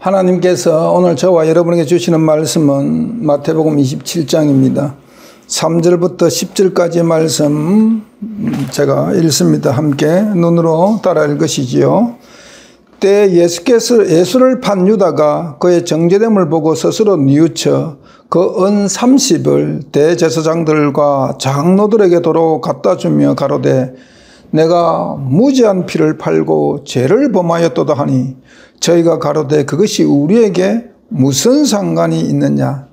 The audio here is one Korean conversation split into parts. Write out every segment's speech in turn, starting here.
하나님께서 오늘 저와 여러분에게 주시는 말씀은 마태복음 27장입니다. 3절부터 10절까지의 말씀 제가 읽습니다. 함께 눈으로 따라 읽으시지요. 때 예수께서 예수를 판 유다가 그의 정죄됨을 보고 스스로 뉘우쳐 그 은 30을 대제사장들과 장로들에게 도로 갖다 주며 가로되 내가 무지한 피를 팔고 죄를 범하였도다 하니 저희가 가로되 그것이 우리에게 무슨 상관이 있느냐.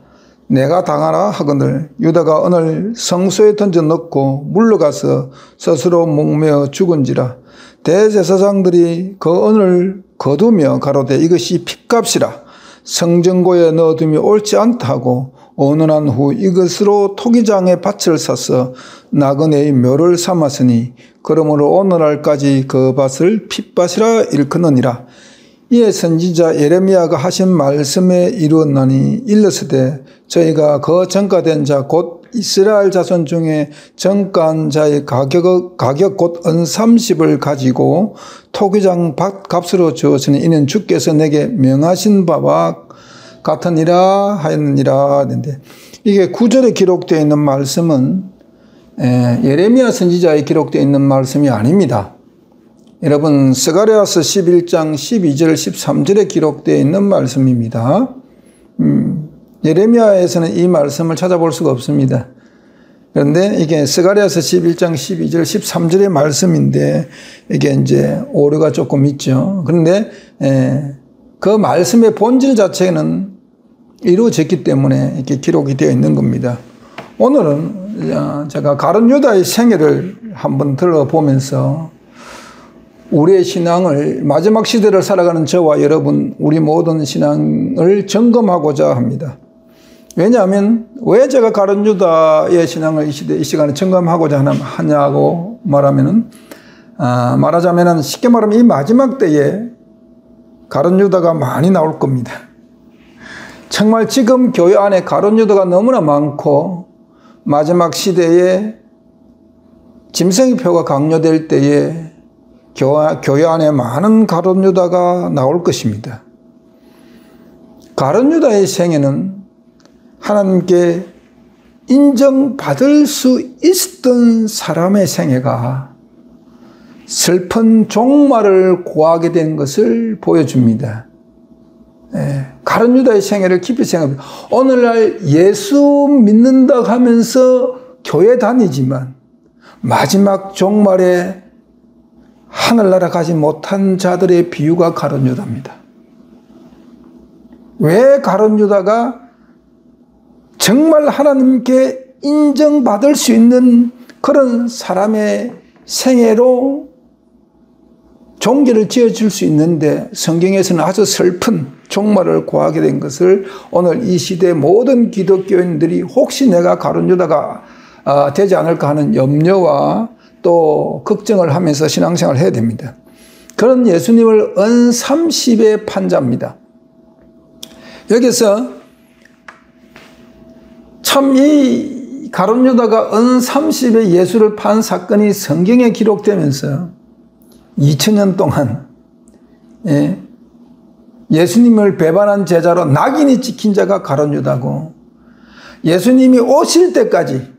내가 당하라 하거늘 유다가 오늘 성소에 던져 넣고 물러가서 스스로 목매어 죽은지라. 대제사장들이 그 은을 거두며 가로되 이것이 핏값이라. 성전고에 넣어두며 옳지 않다 하고 오늘한 후 이것으로 토기장에 밭을 사서 나그네의 묘를 삼았으니 그러므로 오늘날까지 그 밭을 핏밭이라 일컫느니라. 이에 선지자 예레미야가 하신 말씀에 이루었나니 일렀으되 저희가 그 정가된 자 곧 이스라엘 자손 중에 정가한 자의 가격 곧 은 30을 가지고 토기장 밭 값으로 주었으니 이는 주께서 내게 명하신 바와 같으니라 하였느니라 하는데, 이게 9절에 기록되어 있는 말씀은 예레미야 선지자에 기록되어 있는 말씀이 아닙니다. 여러분 스가랴서 11장 12절 13절에 기록되어 있는 말씀입니다. 예레미야에서는 이 말씀을 찾아볼 수가 없습니다. 그런데 이게 스가랴서 11장 12절 13절의 말씀인데 이게 이제 오류가 조금 있죠. 그런데 그 말씀의 본질 자체는 이루어졌기 때문에 이렇게 기록이 되어 있는 겁니다. 오늘은 제가 가룟 유다의 생애를 한번 들어보면서 우리의 신앙을, 마지막 시대를 살아가는 저와 여러분, 우리 모든 신앙을 점검하고자 합니다. 왜냐하면 왜 제가 가룟 유다의 신앙을 이 시간에 점검하고자 하냐고 말하자면은 쉽게 말하면 이 마지막 때에 가룟 유다가 많이 나올 겁니다. 정말 지금 교회 안에 가룟 유다가 너무나 많고 마지막 시대에 짐승의 표가 강요될 때에 교회 안에 많은 가룟 유다가 나올 것입니다. 가룟 유다의 생애는 하나님께 인정받을 수 있었던 사람의 생애가 슬픈 종말을 고하게 된 것을 보여줍니다. 가룟 유다의 생애를 깊이 생각합니다. 오늘날 예수 믿는다 하면서 교회 다니지만 마지막 종말에 하늘나라 가지 못한 자들의 비유가 가룟 유다입니다. 왜 가룟 유다가 정말 하나님께 인정받을 수 있는 그런 사람의 생애로 종교를 지어줄 수 있는데 성경에서는 아주 슬픈 종말을 고하게 된 것을 오늘 이 시대 모든 기독교인들이 혹시 내가 가룟 유다가 되지 않을까 하는 염려와 또 걱정을 하면서 신앙생활을 해야 됩니다. 그런 예수님을 은 30의 판자입니다. 여기서 참 이 가룟 유다가 은 30의 예수를 판 사건이 성경에 기록되면서 2000년 동안 예수님을 배반한 제자로 낙인이 찍힌 자가 가룟 유다고, 예수님이 오실 때까지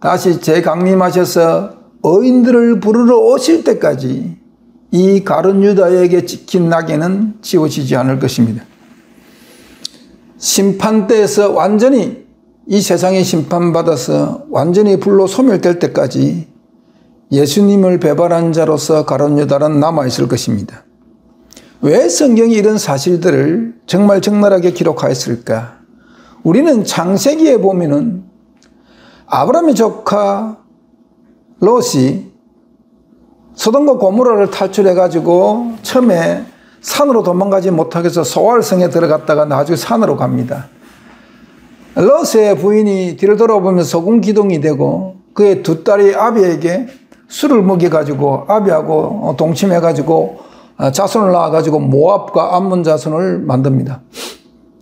다시 재강림하셔서 의인들을 부르러 오실 때까지 이 가룟 유다에게 찍힌 낙인은 지워지지 않을 것입니다. 심판대에서 완전히 이 세상에 심판받아서 완전히 불로 소멸될 때까지 예수님을 배반한 자로서 가룟 유다는 남아있을 것입니다. 왜 성경이 이런 사실들을 정말 적나라하게 기록하였을까? 우리는 창세기에 보면은 아브라함의 조카 롯이 소돔과 고모라를 탈출해가지고 처음에 산으로 도망가지 못하게 해서 소알성에 들어갔다가 나중에 산으로 갑니다. 롯의 부인이 뒤를 돌아보면서 소금 기둥이 되고 그의 두 딸이 아비에게 술을 먹여가지고 아비하고 동침해가지고 자손을 낳아가지고 모압과 암몬 자손을 만듭니다.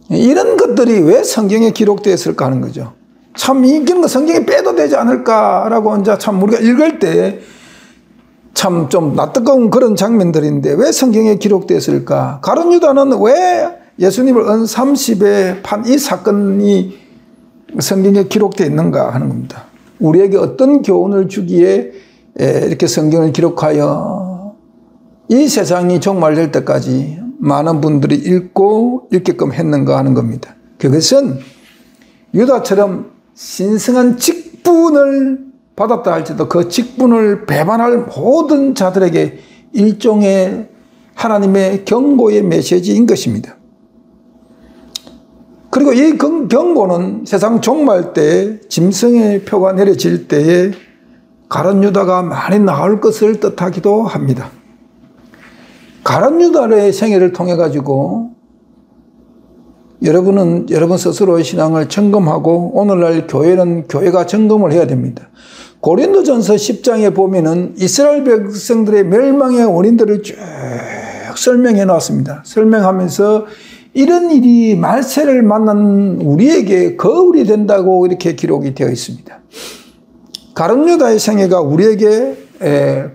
이런 것들이 왜 성경에 기록되어 있을까 하는 거죠. 참 이런 거 성경에 빼도 되지 않을까라고 이제 참 우리가 읽을 때 참 좀 낯뜨거운 그런 장면들인데 왜 성경에 기록되어 있을까? 가룟 유다는 왜 예수님을 언30에 판 이 사건이 성경에 기록되어 있는가 하는 겁니다. 우리에게 어떤 교훈을 주기에 이렇게 성경을 기록하여 이 세상이 종말될 때까지 많은 분들이 읽게끔 했는가 하는 겁니다. 그것은 유다처럼 신성한 직분을 받았다 할지라도 그 직분을 배반할 모든 자들에게 일종의 하나님의 경고의 메시지인 것입니다. 그리고 이 경고는 세상 종말 때 짐승의 표가 내려질 때에 가룟 유다가 많이 나올 것을 뜻하기도 합니다. 가룟 유다의 생애를 통해 가지고 여러분은 여러분 스스로의 신앙을 점검하고 오늘날 교회는 교회가 점검을 해야 됩니다. 고린도전서 10장에 보면은 이스라엘 백성들의 멸망의 원인들을 쭉 설명해 놨습니다. 설명하면서 이런 일이 말세를 만난 우리에게 거울이 된다고 이렇게 기록이 되어 있습니다. 가룟 유다의 생애가 우리에게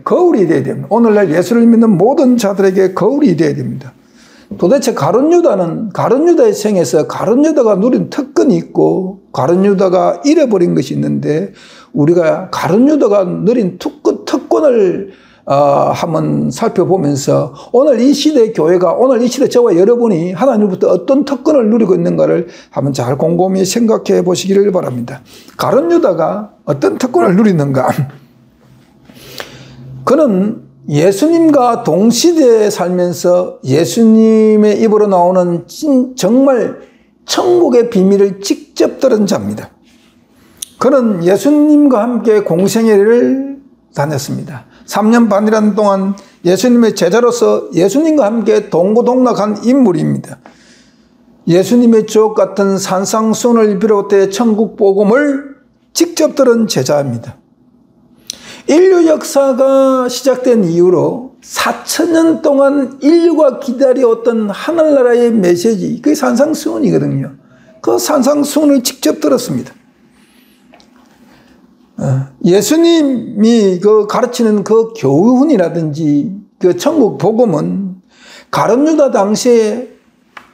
거울이 되어야 됩니다. 오늘날 예수를 믿는 모든 자들에게 거울이 되어야 됩니다. 도대체 가룟 유다의 생에서 가룟 유다가 누린 특권이 있고 가룟 유다가 잃어버린 것이 있는데 우리가 가룟 유다가 누린 특권을 한번 살펴보면서 오늘 이 시대의 교회가 오늘 이 시대 저와 여러분이 하나님부터 어떤 특권을 누리고 있는가를 한번 잘 곰곰이 생각해 보시기를 바랍니다. 가룟 유다가 어떤 특권을 누리는가? 그는 예수님과 동시대에 살면서 예수님의 입으로 나오는 정말 천국의 비밀을 직접 들은 자입니다. 그는 예수님과 함께 공생애를 다녔습니다. 3년 반이라는 동안 예수님의 제자로서 예수님과 함께 동고동락한 인물입니다. 예수님의 주옥 같은 산상수훈을 비롯해 천국 복음을 직접 들은 제자입니다. 인류 역사가 시작된 이후로 4,000년 동안 인류가 기다려왔던 하늘나라의 메시지, 그게 산상수훈이거든요. 그 산상수훈을 직접 들었습니다. 예수님이 가르치는 그 교훈이라든지 그 천국 복음은 가룟 유다 당시에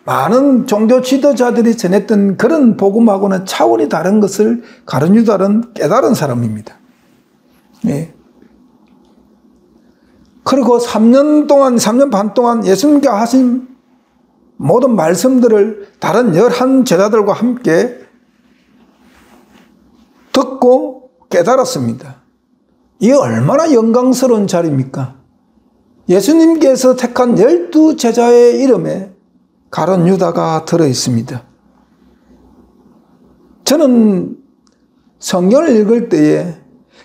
많은 종교 지도자들이 전했던 그런 복음하고는 차원이 다른 것을 가룟 유다는 깨달은 사람입니다. 예. 그리고 3년 반 동안 예수님과 하신 모든 말씀들을 다른 11 제자들과 함께 듣고 깨달았습니다. 이게 얼마나 영광스러운 자리입니까? 예수님께서 택한 12 제자의 이름에 가룟 유다가 들어 있습니다. 저는 성경을 읽을 때에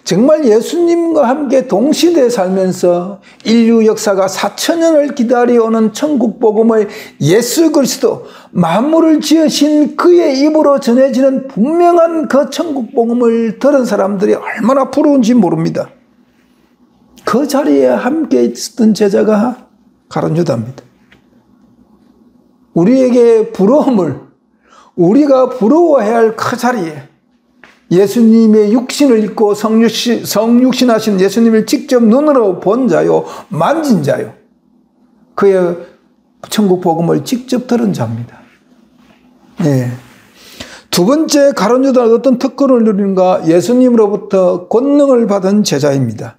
정말 예수님과 함께 동시대에 살면서 인류 역사가 4,000년을 기다려오는 천국 복음을 예수 그리스도 만물을 지으신 그의 입으로 전해지는 분명한 그 천국 복음을 들은 사람들이 얼마나 부러운지 모릅니다. 그 자리에 함께 있었던 제자가 가룟 유다입니다. 우리에게 부러움을 우리가 부러워해야 할 그 자리에 예수님의 육신을 입고 성육신하신 예수님을 직접 눈으로 본 자요, 만진 자요, 그의 천국 복음을 직접 들은 자입니다. 네. 두 번째 가룟 유다는 어떤 특권을 누리는가? 예수님으로부터 권능을 받은 제자입니다.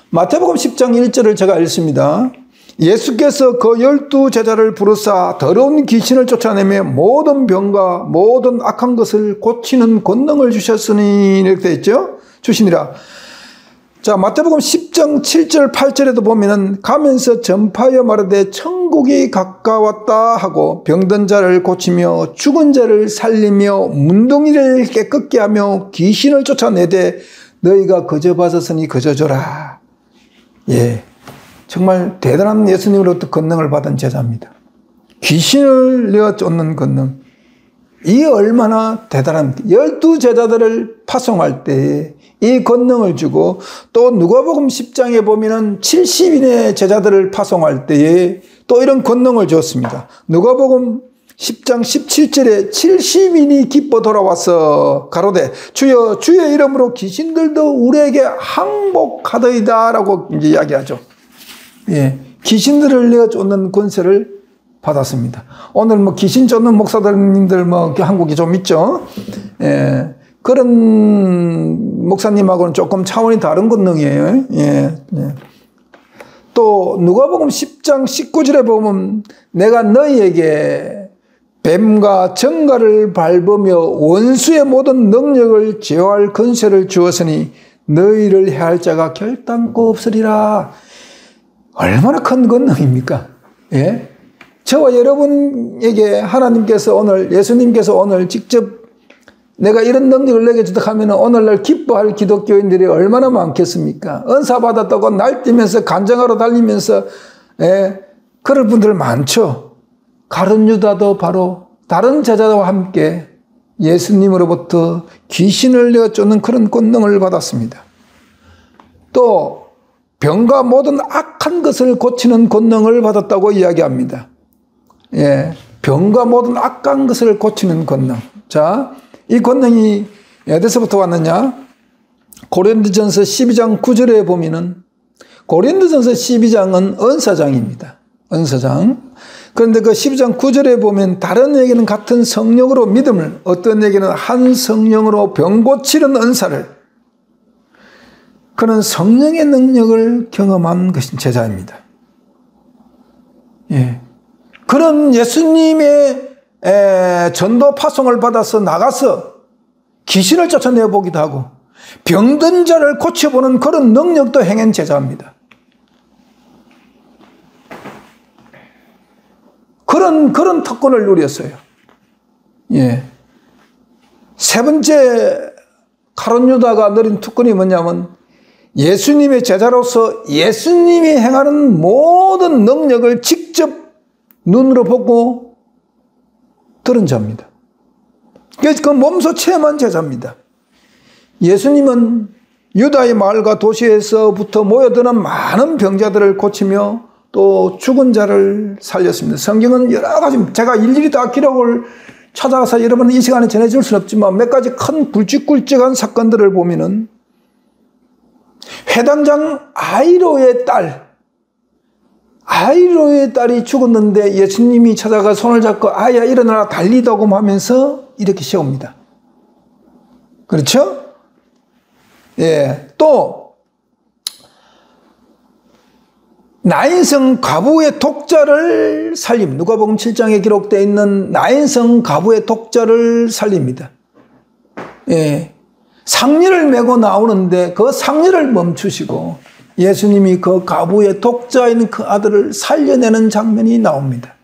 마태복음 10장 1절을 제가 읽습니다. 예수께서 그 12 제자를 부르사 더러운 귀신을 쫓아내며 모든 병과 모든 악한 것을 고치는 권능을 주셨으니 이렇게 되어 있죠. 주시니라. 자, 마태복음 10장 7절 8절에도 보면은 가면서 전파하여 말하되 천국이 가까웠다 하고 병든 자를 고치며 죽은 자를 살리며 문둥이를 깨끗게 하며 귀신을 쫓아내되 너희가 거저 받았으니 거저 줘라. 예. 정말 대단한 예수님으로부터 권능을 받은 제자입니다. 귀신을 내어 쫓는 권능. 이게 얼마나 대단합니까? 12 제자들을 파송할 때 이 권능을 주고 또 누가복음 10장에 보면은 70인의 제자들을 파송할 때에 또 이런 권능을 줬습니다. 누가복음 10장 17절에 70인이 기뻐 돌아와서 가로되 주여 주의 이름으로 귀신들도 우리에게 항복하더이다 라고 이제 이야기하죠. 예, 귀신들을 내어 쫓는 권세를 받았습니다. 오늘 뭐 귀신 쫓는 목사님들 뭐 한국에 좀 있죠. 예. 그런 목사님하고는 조금 차원이 다른 권능이에요. 예. 예. 또 누가복음 10장 19절에 보면 내가 너희에게 뱀과 정갈을 밟으며 원수의 모든 능력을 제어할 권세를 주었으니 너희를 해할 자가 결단코 없으리라. 얼마나 큰 권능입니까? 예? 저와 여러분에게 하나님께서 오늘, 예수님께서 오늘 직접 내가 이런 능력을 내게 주다 하면 오늘날 기뻐할 기독교인들이 얼마나 많겠습니까? 은사 받았다고 날뛰면서 간증하러 달리면서, 예, 그럴 분들 많죠. 가룟 유다도 바로 다른 제자와 함께 예수님으로부터 귀신을 내어쫓는 그런 권능을 받았습니다. 또 병과 모든 악한 것을 고치는 권능을 받았다고 이야기합니다. 예, 병과 모든 악한 것을 고치는 권능. 자, 이 권능이 어디서부터 왔느냐? 고린도전서 12장 9절에 보면은 고린도전서 12장은 은사장입니다. 은사장. 그런데 그 12장 9절에 보면 다른 얘기는 같은 성령으로 믿음을, 어떤 얘기는 한 성령으로 병 고치는 은사를, 그런 성령의 능력을 경험한 것인 제자입니다. 예. 그런 예수님의 전도 파송을 받아서 나가서 귀신을 쫓아내 보기도 하고 병든 자를 고쳐보는 그런 능력도 행한 제자입니다. 그런 특권을 누렸어요. 예. 세 번째 가룟 유다가 누린 특권이 뭐냐면 예수님의 제자로서 예수님이 행하는 모든 능력을 직접 눈으로 보고 들은 자입니다. 그래서 그 몸소 체험한 제자입니다. 예수님은 유다의 마을과 도시에서부터 모여드는 많은 병자들을 고치며 또 죽은 자를 살렸습니다. 성경은 여러 가지, 제가 일일이 다 기록을 찾아가서 여러분 이 시간에 전해줄 수는 없지만 몇 가지 큰 굵직굵직한 사건들을 보면은 회당장 아이로의 딸이 죽었는데 예수님이 찾아가 손을 잡고 아야 일어나라 달리다고 하면서 이렇게 세웁니다. 그렇죠? 예. 또 나인성 과부의 독자를 살림, 누가복음 7장에 기록되어 있는 나인성 과부의 독자를 살립니다. 예. 상류를 메고 나오는데 그 상류를 멈추시고 예수님이 그 과부의 독자인 그 아들을 살려내는 장면이 나옵니다.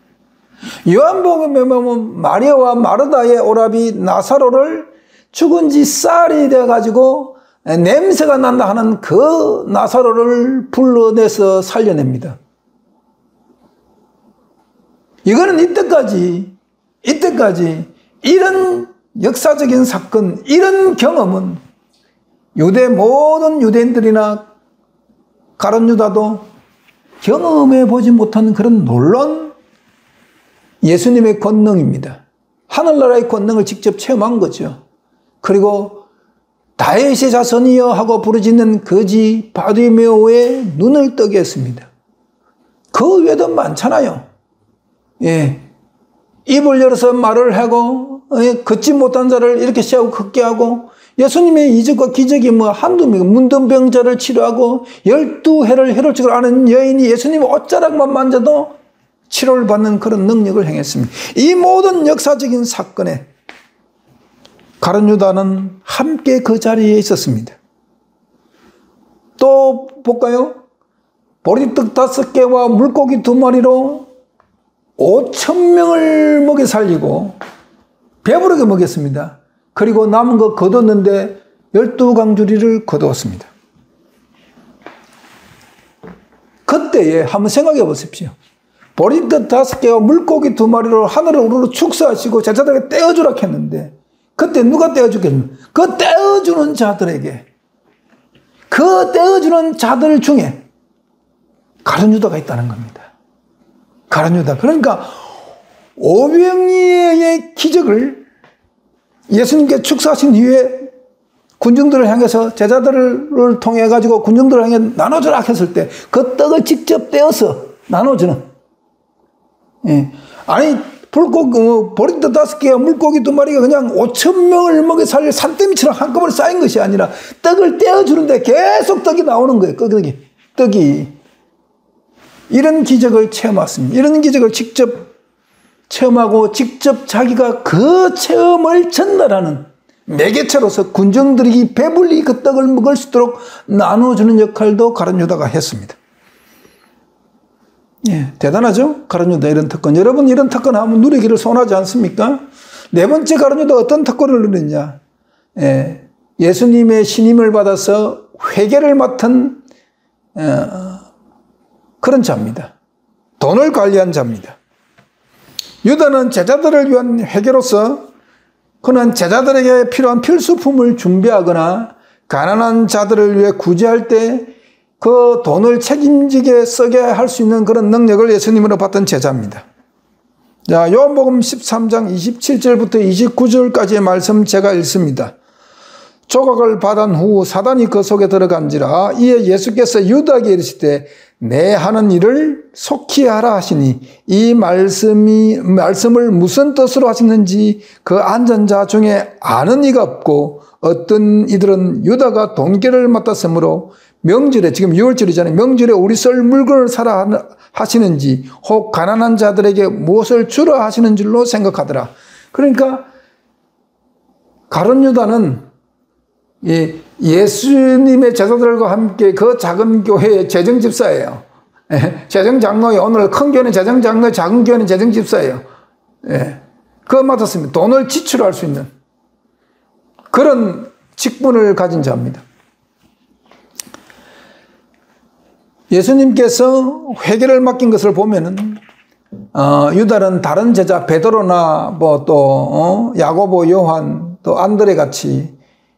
요한복음에 보면 마리아와 마르다의 오라비 나사로를 죽은 지 쌀이 돼가지고 냄새가 난다 하는 그 나사로를 불러내서 살려냅니다. 이거는 이때까지 이런 역사적인 사건, 이런 경험은 모든 유대인들이나 가룟 유다도 경험해 보지 못한 그런 놀라운 예수님의 권능입니다. 하늘나라의 권능을 직접 체험한 거죠. 그리고 다윗의 자손이여 하고 부르짖는 거지 바디메오의 눈을 뜨게 했습니다. 그 외에도 많잖아요. 예. 입을 열어서 말을 하고, 걷지 못한 자를 이렇게 세우고 걷게 하고, 예수님의 이적과 기적이 뭐 한두입니까? 문둥병자를 치료하고 12해를 혈루증을 앓는 여인이 예수님의 옷자락만 만져도 치료를 받는 그런 능력을 행했습니다. 이 모든 역사적인 사건에 가룟 유다는 함께 그 자리에 있었습니다. 또 볼까요? 보리떡 5개와 물고기 2마리로 5,000명을 먹여 살리고 배부르게 먹였습니다. 그리고 남은 거 거뒀는데 12강주리를 거두었습니다. 그때에 한번 생각해 보십시오. 보리떡 5개와 물고기 2마리로 하늘을 우르르 축사하시고 제자들에게 떼어주라 했는데 그때 누가 떼어주겠습니까? 그 떼어주는 자들에게, 그 떼어주는 자들 중에 가룟 유다가 있다는 겁니다. 가룟 유다. 그러니까 500리의 기적을 예수님께 축사하신 이후에 군중들을 향해서 제자들을 통해 가지고 군중들을 향해 나눠주라 했을 때 그 떡을 직접 떼어서 나눠주는, 예. 아니, 보리떡 5개와 물고기 2마리가 그냥 5,000명을 먹여 살릴 산더미처럼 한꺼번에 쌓인 것이 아니라 떡을 떼어주는데 계속 떡이 나오는 거예요. 떡이. 이런 기적을 체험했습니다. 이런 기적을 직접 체험하고 직접 자기가 그 체험을 전달하는 매개체로서 군중들이 배불리 그 떡을 먹을 수 있도록 나눠주는 역할도 가룟 유다가 했습니다. 예, 대단하죠? 가룟 유다 이런 특권. 여러분 이런 특권 하면 누리기를 소원하지 않습니까? 네 번째 가룟 유다 어떤 특권을 누렸냐? 예, 예수님의 신임을 받아서 회계를 맡은 그런 자입니다. 돈을 관리한 자입니다. 유다는 제자들을 위한 회계로서 그는 제자들에게 필요한 필수품을 준비하거나 가난한 자들을 위해 구제할 때 그 돈을 책임지게 쓰게 할 수 있는 그런 능력을 예수님으로 받던 제자입니다. 자, 요한복음 13장 27절부터 29절까지의 말씀 제가 읽습니다. 조각을 받은 후 사단이 그 속에 들어간지라 이에 예수께서 유다에게 이르시되 내 하는 일을 속히 하라 하시니 이 말씀을 무슨 뜻으로 하시는지 그 앉은 자 중에 아는 이가 없고 어떤 이들은 유다가 돈계를 맡았으므로 명절에 지금 6월절이잖아요. 명절에 우리 썰 물건을 사라 하시는지 혹 가난한 자들에게 무엇을 주라 하시는 줄로 생각하더라. 그러니까 가룟 유다는 예수님의 제자들과 함께 그 작은 교회의 재정집사예요. 재정장로의 오늘 큰 교회는 재정장로, 작은 교회는 재정집사예요. 그거 맡았습니다. 돈을 지출할 수 있는 그런 직분을 가진 자입니다. 예수님께서 회계를 맡긴 것을 보면은 유다는 다른 제자 베드로나 뭐 또 야고보, 요한, 또 안드레 같이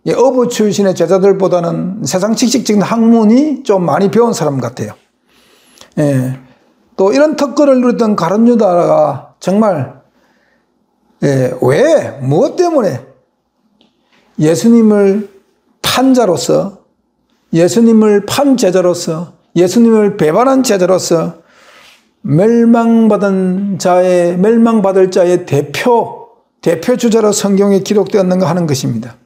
어부 출신의 제자들보다는 세상 지식적인 학문이 좀 많이 배운 사람 같아요. 예. 또 이런 특권을 누렸던 가룟 유다가 정말 왜 무엇 때문에 예수님을 판 자로서 예수님을 판 제자로서 예수님을 배반한 제자로서 멸망받을 자의 대표 주자로 성경에 기록되었는가 하는 것입니다.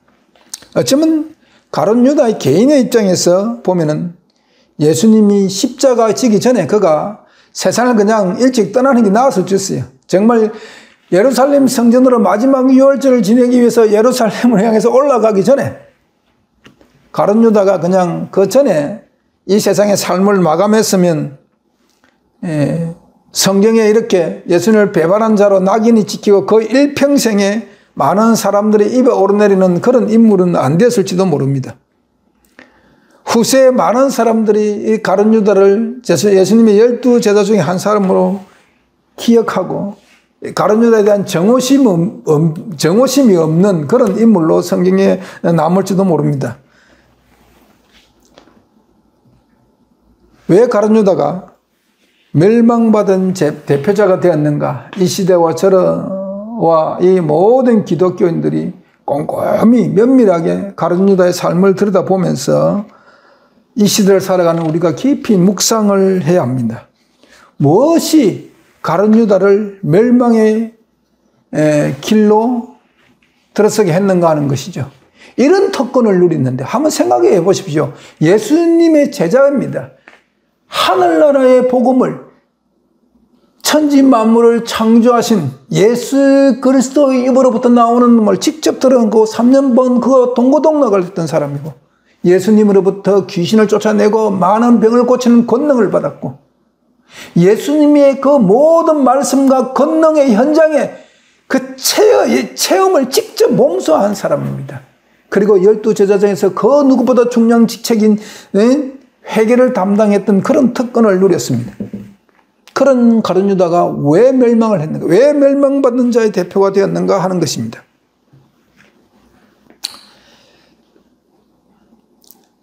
어쩌면 가룟 유다의 개인의 입장에서 보면은 예수님이 십자가 지기 전에 그가 세상을 그냥 일찍 떠나는 게 나았을 수 있어요. 정말 예루살렘 성전으로 마지막 유월절을 지내기 위해서 예루살렘을 향해서 올라가기 전에 가룟 유다가 그냥 그 전에 이 세상의 삶을 마감했으면 성경에 이렇게 예수님을 배반한 자로 낙인이 찍히고 그 일평생에 많은 사람들의 입에 오르내리는 그런 인물은 안 됐을지도 모릅니다. 후세에 많은 사람들이 이 가룟 유다를 예수님의 12제자 중에 한 사람으로 기억하고 가룟 유다에 대한 정오심이 없는 그런 인물로 성경에 남을지도 모릅니다. 왜 가룟 유다가 멸망받은 대표자가 되었는가? 이 시대와 저와 이 모든 기독교인들이 꼼꼼히 면밀하게 가룟 유다의 삶을 들여다보면서 이 시대를 살아가는 우리가 깊이 묵상을 해야 합니다. 무엇이 가룟 유다를 멸망의 길로 들어서게 했는가 하는 것이죠. 이런 특권을 누리는데 한번 생각해 보십시오. 예수님의 제자입니다. 하늘나라의 복음을 천지 만물을 창조하신 예수 그리스도의 입으로부터 나오는 말 직접 들어보고 3년 번 그 동고동락을 했던 사람이고 예수님으로부터 귀신을 쫓아내고 많은 병을 고치는 권능을 받았고 예수님의 그 모든 말씀과 권능의 현장에 그 체험을 직접 몸소한 사람입니다. 그리고 12제자 중에서 그 누구보다 중요한 직책인 회계를 담당했던 그런 특권을 누렸습니다. 그런 가룟 유다가 왜 멸망을 했는가? 왜 멸망받는 자의 대표가 되었는가 하는 것입니다.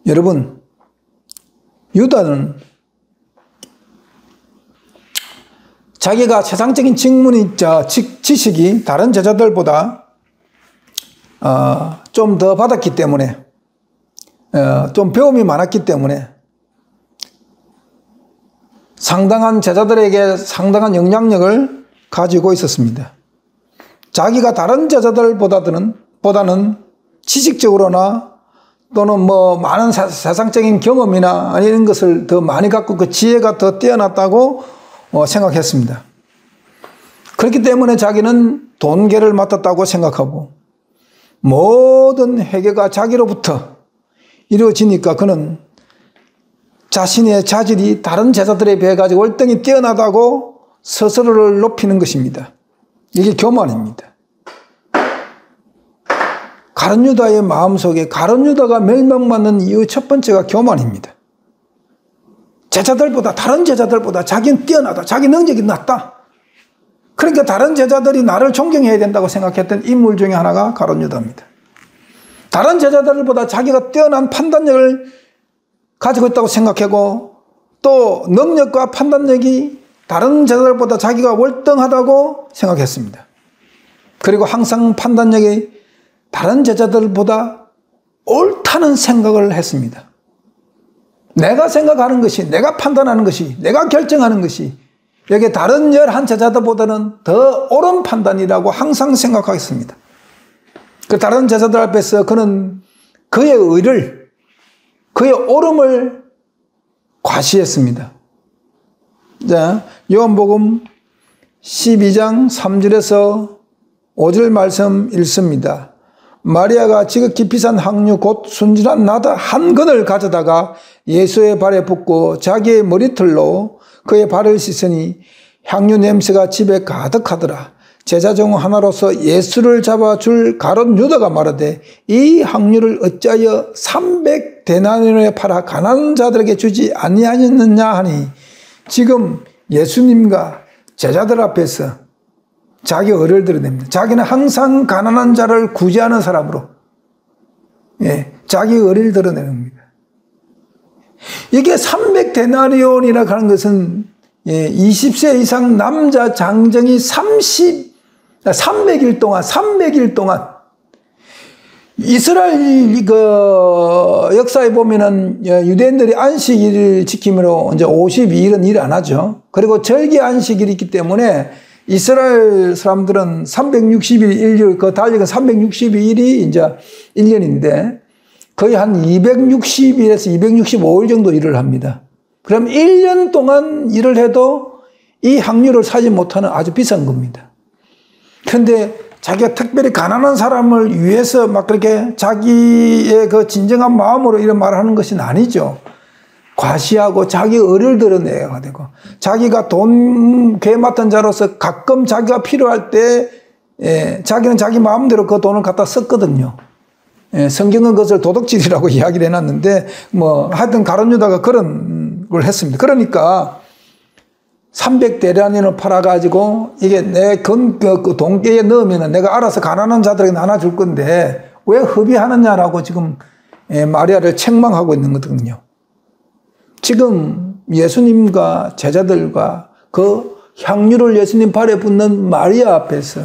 여러분, 유다는 자기가 세상적인 지식이 다른 제자들보다 좀 더 받았기 때문에 좀 배움이 많았기 때문에 상당한 제자들에게 상당한 영향력을 가지고 있었습니다. 자기가 다른 제자들보다는 지식적으로나 또는 뭐 많은 세상적인 경험이나 이런 것을 더 많이 갖고 그 지혜가 더 뛰어났다고 생각했습니다. 그렇기 때문에 자기는 돈계를 맡았다고 생각하고 모든 회개가 자기로부터 이루어지니까 그는 자신의 자질이 다른 제자들에 비해 가지고 월등히 뛰어나다고 스스로를 높이는 것입니다. 이게 교만입니다. 가룟 유다의 마음속에 가룟 유다가 멸망받는 이유 첫 번째가 교만입니다. 제자들보다 다른 제자들보다 자기는 뛰어나다. 자기 능력이 낫다. 그러니까 다른 제자들이 나를 존경해야 된다고 생각했던 인물 중에 하나가 가룟 유다입니다. 다른 제자들보다 자기가 뛰어난 판단력을 가지고 있다고 생각하고 또 능력과 판단력이 다른 제자들보다 자기가 월등하다고 생각했습니다. 그리고 항상 판단력이 다른 제자들보다 옳다는 생각을 했습니다. 내가 생각하는 것이, 내가 판단하는 것이, 내가 결정하는 것이 여기 다른 11 제자들보다는 더 옳은 판단이라고 항상 생각하겠습니다. 그 다른 제자들 앞에서 그는 그의 의를, 그의 옳음을 과시했습니다. 자, 요한복음 12장 3절에서 5절 말씀 읽습니다. 마리아가 지극히 비싼 향유 곧 순진한 나다 한 근을 가져다가 예수의 발에 붓고 자기의 머리털로 그의 발을 씻으니 향유 냄새가 집에 가득하더라. 제자 중 하나로서 예수를 잡아줄 가룟 유다가 말하되 이 향유를 어찌하여 300데나리온에 팔아 가난한 자들에게 주지 아니하였느냐 하니 지금 예수님과 제자들 앞에서 자기 의를 드러냅니다. 자기는 항상 가난한 자를 구제하는 사람으로 자기 의를 드러내는 겁니다. 이게 300데나리온이라고 하는 것은 20세 이상 남자 장정이 300일 동안 이스라엘 역사에 보면은 유대인들이 안식일을 지킴으로 이제 52일은 일 안 하죠. 그리고 절기 안식일이 있기 때문에 이스라엘 사람들은 360일 일일, 그 달력은 362일이 이제 1년인데 거의 한 260일에서 265일 정도 일을 합니다. 그럼 1년 동안 일을 해도 이 향유를 사지 못하는 아주 비싼 겁니다. 그런데 자기가 특별히 가난한 사람을 위해서 막 그렇게 자기의 그 진정한 마음으로 이런 말을 하는 것은 아니죠. 과시하고 자기 의를 드러내야 되고 자기가 돈괴 맡은 자로서 가끔 자기가 필요할 때 자기는 자기 마음대로 그 돈을 갖다 썼거든요. 성경은 그것을 도둑질이라고 이야기를 해놨는데 뭐 하여튼 가룟 유다가 그런 걸 했습니다. 그러니까 300데나리온을 팔아가지고 이게 내 그 돈깨에 넣으면 내가 알아서 가난한 자들에게 나눠줄 건데 왜 허비하느냐라고 지금 마리아를 책망하고 있는 거거든요. 지금 예수님과 제자들과 그 향유를 예수님 발에 붓는 마리아 앞에서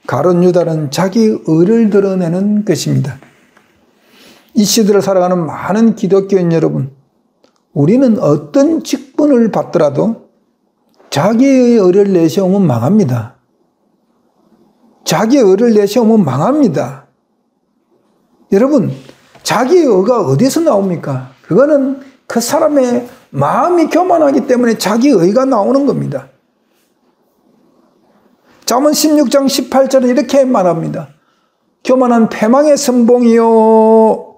가룟 유다는 자기 의를 드러내는 것입니다. 이 시대를 살아가는 많은 기독교인 여러분, 우리는 어떤 직분을 받더라도 자기의 의를 내세우면 망합니다. 자기의 의를 내세우면 망합니다. 여러분, 자기의 의가 어디서 나옵니까? 그거는 그 사람의 마음이 교만하기 때문에 자기 의가 나오는 겁니다. 잠언 16장 18절은 이렇게 말합니다. 교만한 패망의 선봉이요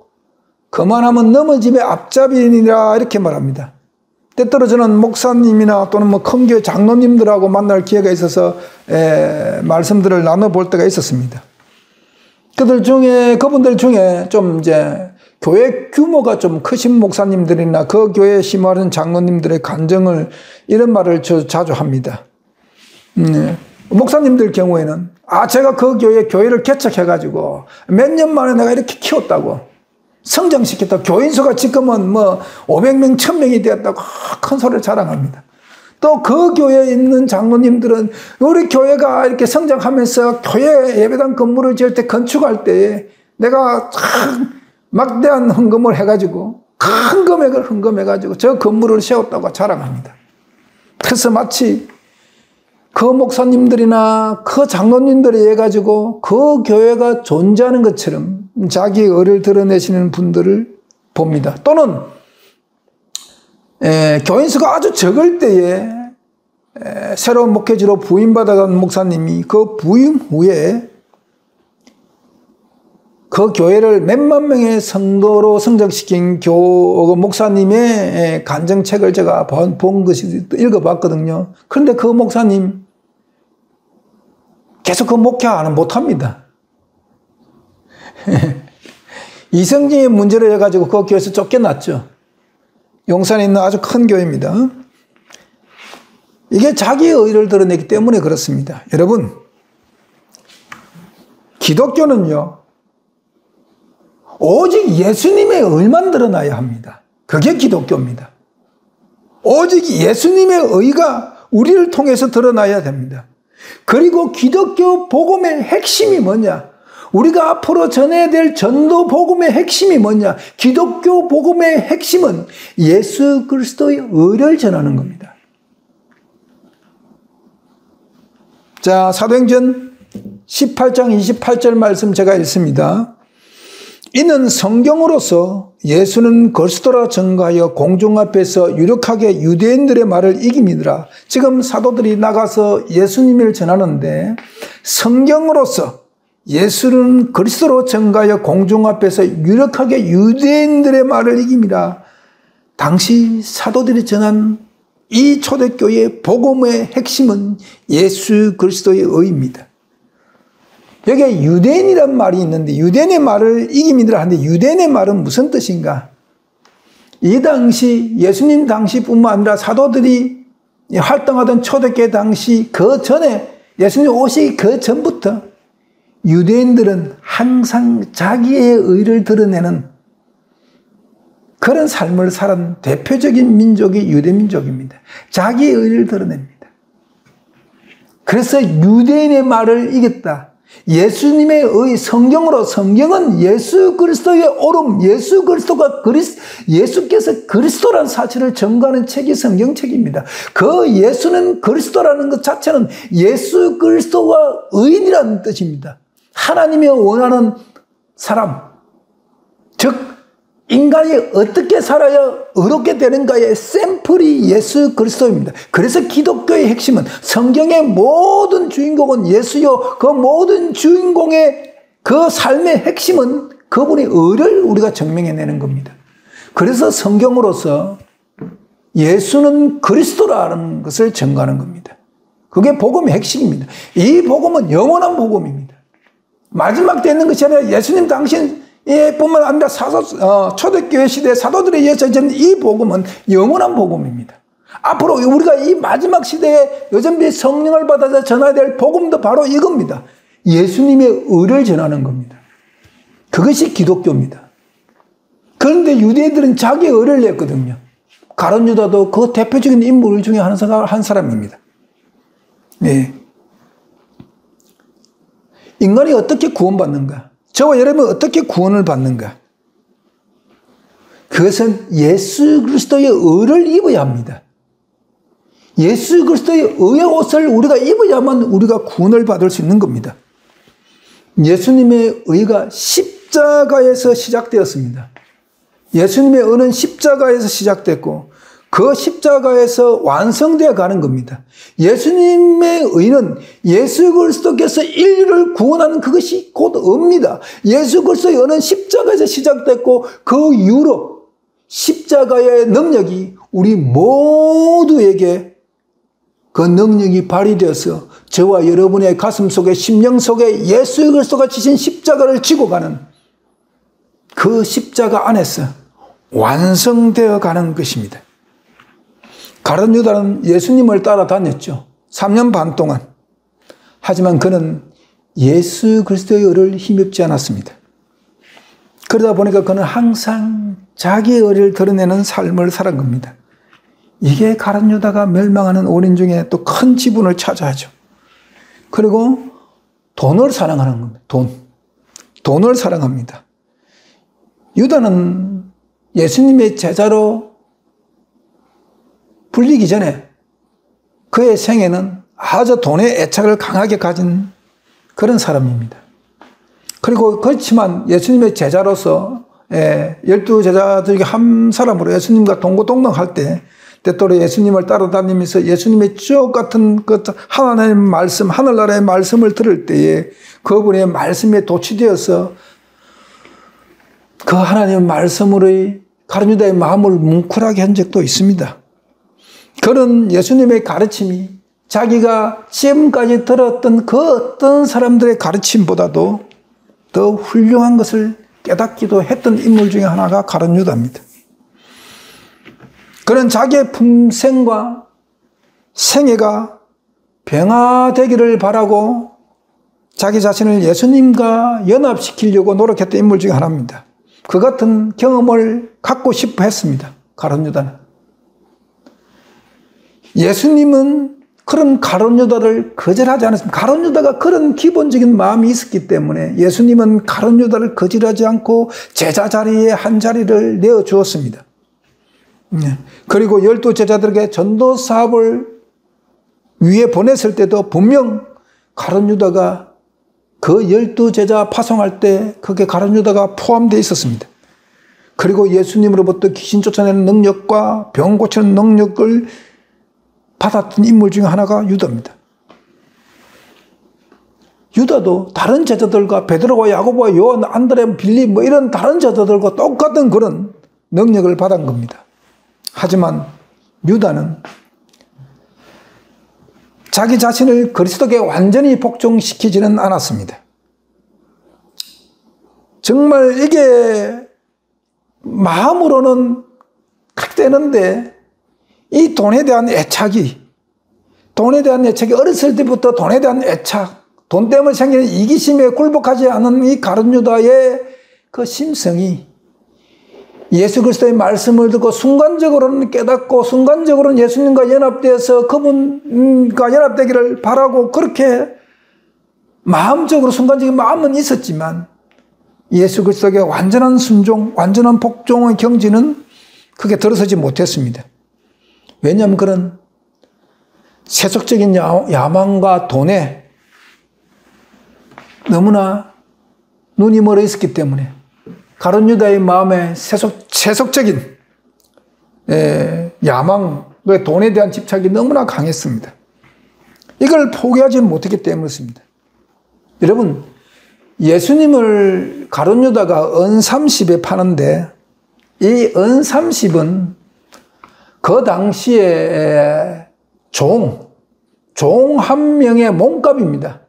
거만하면 넘어짐의 앞잡이니라 이렇게 말합니다. 때때로 저는 목사님이나 또는 뭐 큰 교회 장로님들하고 만날 기회가 있어서 말씀들을 나눠볼 때가 있었습니다. 그분들 중에 좀 이제 교회 규모가 좀 크신 목사님들이나 그 교회에 심화하는 장로님들의 간증을 이런 말을 자주 합니다. 목사님들 경우에는 제가 그 교회를 개척해가지고 몇 년 만에 내가 이렇게 키웠다고 성장시켰다고 교인수가 지금은 뭐 500명 1000명이 되었다고 큰 소리를 자랑합니다. 또 그 교회에 있는 장로님들은 우리 교회가 이렇게 성장하면서 교회 예배당 건물을 지을 때 건축할 때 내가 참 막대한 헌금을 해가지고 큰 금액을 헌금해가지고 저 건물을 세웠다고 자랑합니다. 그래서 마치 그 목사님들이나 그 장로님들이 해가지고 그 교회가 존재하는 것처럼 자기의 의를 드러내시는 분들을 봅니다. 또는 교인 수가 아주 적을 때에 새로운 목회지로 부임받아간 목사님이 그 부임 후에 그 교회를 몇만 명의 성도로 성장시킨 목사님의 간증책을 제가 본 것이 읽어봤거든요. 그런데 그 목사님 계속 그 목회는 못합니다. 이성적인 문제로 해가지고 그 교회에서 쫓겨났죠. 용산에 있는 아주 큰 교회입니다. 이게 자기의 의를 드러내기 때문에 그렇습니다. 여러분, 기독교는요, 오직 예수님의 의만 드러나야 합니다. 그게 기독교입니다. 오직 예수님의 의가 우리를 통해서 드러나야 됩니다. 그리고 기독교 복음의 핵심이 뭐냐? 우리가 앞으로 전해야 될 전도 복음의 핵심이 뭐냐? 기독교 복음의 핵심은 예수 그리스도의 의를 전하는 겁니다. 자, 사도행전 18장 28절 말씀 제가 읽습니다. 이는 성경으로서 예수는 그리스도라 증거하여 공중 앞에서 유력하게 유대인들의 말을 이깁니다. 지금 사도들이 나가서 예수님을 전하는데 성경으로서 예수는 그리스도로 증거하여 공중 앞에서 유력하게 유대인들의 말을 이깁니다. 당시 사도들이 전한 이 초대교회의 복음의 핵심은 예수 그리스도의 의입니다. 여기에 유대인이란 말이 있는데 유대인의 말을 이깁니다 하는데 유대인의 말은 무슨 뜻인가? 이 당시 예수님 당시뿐만 아니라 사도들이 활동하던 초대교회 당시 그 전에 예수님 오시기 그 전부터 유대인들은 항상 자기의 의를 드러내는 그런 삶을 살은 대표적인 민족이 유대민족입니다. 자기의 의를 드러냅니다. 그래서 유대인의 말을 이겼다. 예수님의 의 성경으로 성경은 예수 그리스도의 옳음, 예수께서 그리스도라는 사실을 증거하는 책이 성경책입니다. 그 예수는 그리스도라는 것 자체는 예수 그리스도와 의인이라는 뜻입니다. 하나님이 원하는 사람, 즉 인간이 어떻게 살아야 의롭게 되는가의 샘플이 예수 그리스도입니다. 그래서 기독교의 핵심은 성경의 모든 주인공은 예수요. 그 모든 주인공의 그 삶의 핵심은 그분의 의를 우리가 증명해내는 겁니다. 그래서 성경으로서 예수는 그리스도라는 것을 증거하는 겁니다. 그게 복음의 핵심입니다. 이 복음은 영원한 복음입니다. 마지막 때 있는 것이 아니라 예수님 당신 뿐만 아니라 초대교회 시대 사도들에 의해서 전한 이 복음은 영원한 복음입니다. 앞으로 우리가 이 마지막 시대에 여전히 성령을 받아서 전해야 될 복음도 바로 이겁니다. 예수님의 의를 전하는 겁니다. 그것이 기독교입니다. 그런데 유대인들은 자기의 의를 냈거든요. 가룟 유다도 그 대표적인 인물 중에 한 사람입니다. 네. 인간이 어떻게 구원받는가? 저와 여러분은 어떻게 구원을 받는가? 그것은 예수 그리스도의 의를 입어야 합니다. 예수 그리스도의 의의 옷을 우리가 입어야만 우리가 구원을 받을 수 있는 겁니다. 예수님의 의가 십자가에서 시작되었습니다. 예수님의 의는 십자가에서 시작됐고 그 십자가에서 완성되어 가는 겁니다. 예수님의 의는 예수 그리스도께서 인류를 구원하는 그것이 곧 의입니다. 예수 그리스도의 의는 십자가에서 시작됐고 그 이후로 십자가의 능력이 우리 모두에게 그 능력이 발휘되어서 저와 여러분의 가슴 속에 심령 속에 예수 그리스도가 지신 십자가를 지고 가는 그 십자가 안에서 완성되어 가는 것입니다. 가룟 유다는 예수님을 따라다녔죠. 3년 반 동안. 하지만 그는 예수 그리스도의 의를 힘입지 않았습니다. 그러다 보니까 그는 항상 자기의 의를 드러내는 삶을 살은 겁니다. 이게 가룟 유다가 멸망하는 원인 중에 또 큰 지분을 차지하죠. 그리고 돈을 사랑하는 겁니다. 돈을 사랑합니다. 유다는 예수님의 제자로 불리기 전에 그의 생애는 아주 돈의 애착을 강하게 가진 그런 사람입니다. 그리고 그렇지만 예수님의 제자로서 12제자 중에 한 사람으로 예수님과 동고동락할 때 때때로 예수님을 따라다니면서 예수님의 주옥 같은 그 하나님의 말씀, 하늘나라의 말씀을 들을 때에 그분의 말씀에 도취되어서 그 하나님의 말씀으로 가룟 유다의 마음을 뭉클하게 한 적도 있습니다. 그런 예수님의 가르침이 자기가 지금까지 들었던 그 어떤 사람들의 가르침보다도 더 훌륭한 것을 깨닫기도 했던 인물 중에 하나가 가룟 유다입니다. 그는 자기의 품생과 생애가 변화되기를 바라고 자기 자신을 예수님과 연합시키려고 노력했던 인물 중에 하나입니다. 그 같은 경험을 갖고 싶어 했습니다. 가룟 유다는. 예수님은 그런 가룟 유다를 거절하지 않았습니다. 가룟 유다가 그런 기본적인 마음이 있었기 때문에 예수님은 가룟 유다를 거절하지 않고 제자 자리에 한 자리를 내어주었습니다. 그리고 12제자들에게 전도 사업을 위에 보냈을 때도 분명 가룟 유다가 그 12제자 파송할 때 그게 가룟 유다가 포함되어 있었습니다. 그리고 예수님으로부터 귀신 쫓아내는 능력과 병 고치는 능력을 받았던 인물 중에 하나가 유다입니다. 유다도 다른 제자들과 베드로와 야고보와 요한, 안드레, 빌립 뭐 이런 다른 제자들과 똑같은 그런 능력을 받은 겁니다. 하지만 유다는 자기 자신을 그리스도께 완전히 복종시키지는 않았습니다. 정말 이게 마음으로는 그렇게 되는데 이 돈에 대한 애착이 어렸을 때부터 돈에 대한 애착, 돈 때문에 생기는 이기심에 굴복하지 않은 이 가룟 유다의 그 심성이 예수 그리스도의 말씀을 듣고 순간적으로는 깨닫고 순간적으로는 예수님과 연합되어서 그분과 연합되기를 바라고 그렇게 마음적으로 순간적인 마음은 있었지만 예수 그리스도에게 완전한 순종, 완전한 복종의 경지는 그게 들어서지 못했습니다. 왜냐하면 그런 세속적인 야망과 돈에 너무나 눈이 멀어 있었기 때문에 가룟 유다의 마음에 세속적인 야망, 돈에 대한 집착이 너무나 강했습니다. 이걸 포기하지 못했기 때문이었습니다. 여러분, 예수님을 가룟 유다가 은 30에 파는데 이 은 30은 그 당시에 종 한 명의 몸값입니다.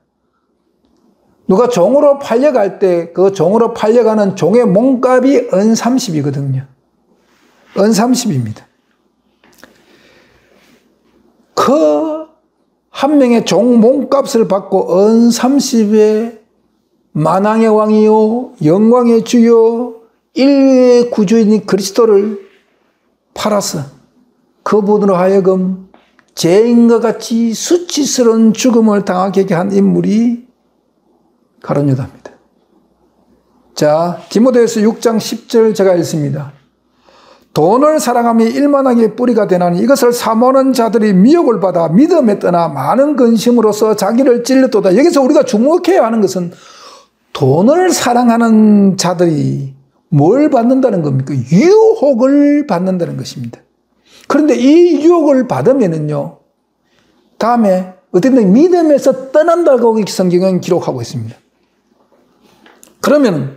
누가 종으로 팔려갈 때 그 종으로 팔려가는 종의 몸값이 은 30이거든요. 은 30입니다. 그 한 명의 종 몸값을 받고 은 30의 만왕의 왕이요 영광의 주요 인류의 구주인 그리스도를 팔아서 그분으로 하여금 죄인과 같이 수치스러운 죽음을 당하게 한 인물이 가룟 유다입니다. 자, 디모데후서 6장 10절 제가 읽습니다. 돈을 사랑함이 일만하게 뿌리가 되나니 이것을 사모하는 자들이 미혹을 받아 믿음에 떠나 많은 근심으로서 자기를 찔렸도다. 여기서 우리가 주목해야 하는 것은 돈을 사랑하는 자들이 뭘 받는다는 겁니까? 유혹을 받는다는 것입니다. 그런데 이 유혹을 받으면은요, 다음에 어쨌든 믿음에서 떠난다고 성경은 기록하고 있습니다. 그러면은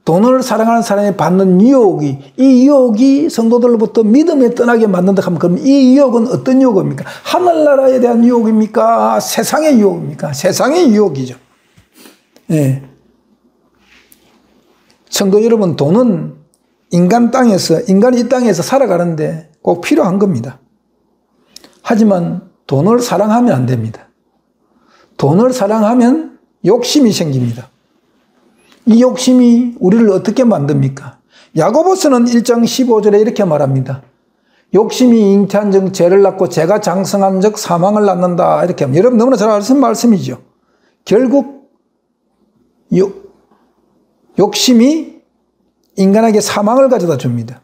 돈을 사랑하는 사람이 받는 유혹이, 이 유혹이 성도들로부터 믿음에 떠나게 만든다 하면 그럼 이 유혹은 어떤 유혹입니까? 하늘나라에 대한 유혹입니까? 세상의 유혹입니까? 세상의 유혹이죠. 예. 성도 여러분, 돈은 인간이 이 땅에서 살아가는데 꼭 필요한 겁니다. 하지만 돈을 사랑하면 안 됩니다. 돈을 사랑하면 욕심이 생깁니다. 이 욕심이 우리를 어떻게 만듭니까? 야고보서는 1장 15절에 이렇게 말합니다. 욕심이 잉태한 적 죄를 낳고 죄가 장성한 적 사망을 낳는다. 이렇게 합니다. 여러분 너무나 잘 아시는 말씀이죠. 결국 욕심이 인간에게 사망을 가져다 줍니다.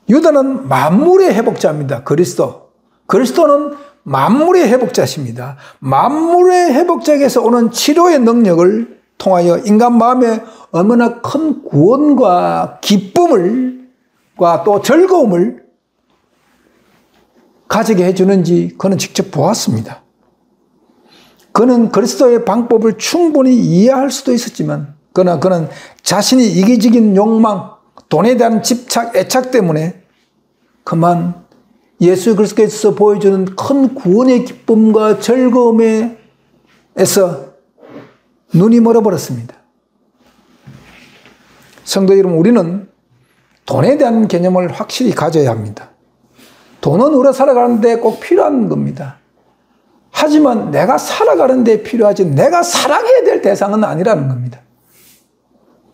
유다는 만물의 회복자입니다. 그리스도. 그리스도는 만물의 회복자십니다. 만물의 회복자에게서 오는 치료의 능력을 통하여 인간 마음에 얼마나 큰 구원과 기쁨과 또 즐거움을 가지게 해주는지 그는 직접 보았습니다. 그는 그리스도의 방법을 충분히 이해할 수도 있었지만 그러나 그는 자신이 이기적인 욕망, 돈에 대한 집착, 애착 때문에 그만 예수 그리스도께서 보여주는 큰 구원의 기쁨과 즐거움에서 눈이 멀어버렸습니다. 성도 여러분, 우리는 돈에 대한 개념을 확실히 가져야 합니다. 돈은 우리가 살아가는 데 꼭 필요한 겁니다. 하지만 내가 살아가는 데 필요하지 내가 사랑해야 될 대상은 아니라는 겁니다.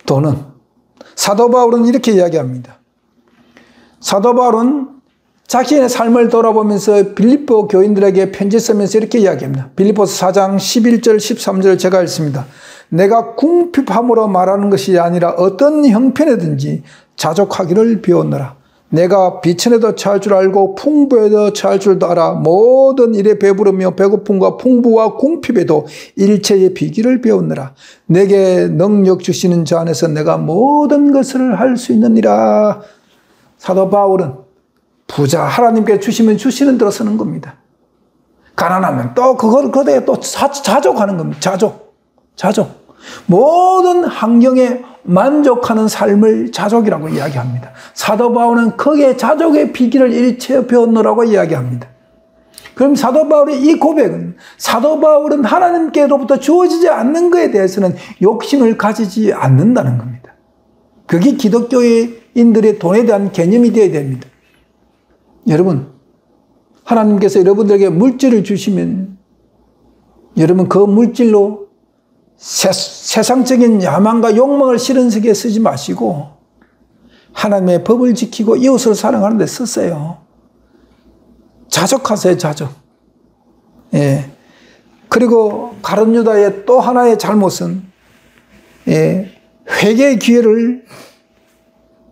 돈은. 사도 바울은 이렇게 이야기합니다. 사도 바울은 자신의 삶을 돌아보면서 빌립보 교인들에게 편지 쓰면서 이렇게 이야기합니다. 빌립보서 4장 11절 13절 제가 읽습니다. 내가 궁핍함으로 말하는 것이 아니라 어떤 형편이든지 자족하기를 비웠노라. 내가 비천에도 처할 줄 알고 풍부에도 처할 줄도 알아. 모든 일에 배부르며 배고픔과 풍부와 궁핍에도 일체의 비기를 배웠노라. 내게 능력 주시는 자 안에서 내가 모든 것을 할 수 있느니라. 사도 바울은 부자 하나님께 주시면 주시는 대로 쓰는 겁니다. 가난하면 또 그걸 그대에 또 자족하는 겁니다. 자족. 모든 환경에 만족하는 삶을 자족이라고 이야기합니다. 사도 바울은 거기에 자족의 비기를 일체 배웠노라고 이야기합니다. 그럼 사도 바울의 이 고백은 사도 바울은 하나님께로부터 주어지지 않는 것에 대해서는 욕심을 가지지 않는다는 겁니다. 그게 기독교인들의 돈에 대한 개념이 되어야 됩니다. 여러분, 하나님께서 여러분들에게 물질을 주시면 여러분 그 물질로 세상적인 야망과 욕망을 실은 속에 쓰지 마시고 하나님의 법을 지키고 이웃을 사랑하는 데 쓰세요. 자족하세요. 자족. 예. 그리고 가룟 유다의 또 하나의 잘못은 회개의 기회를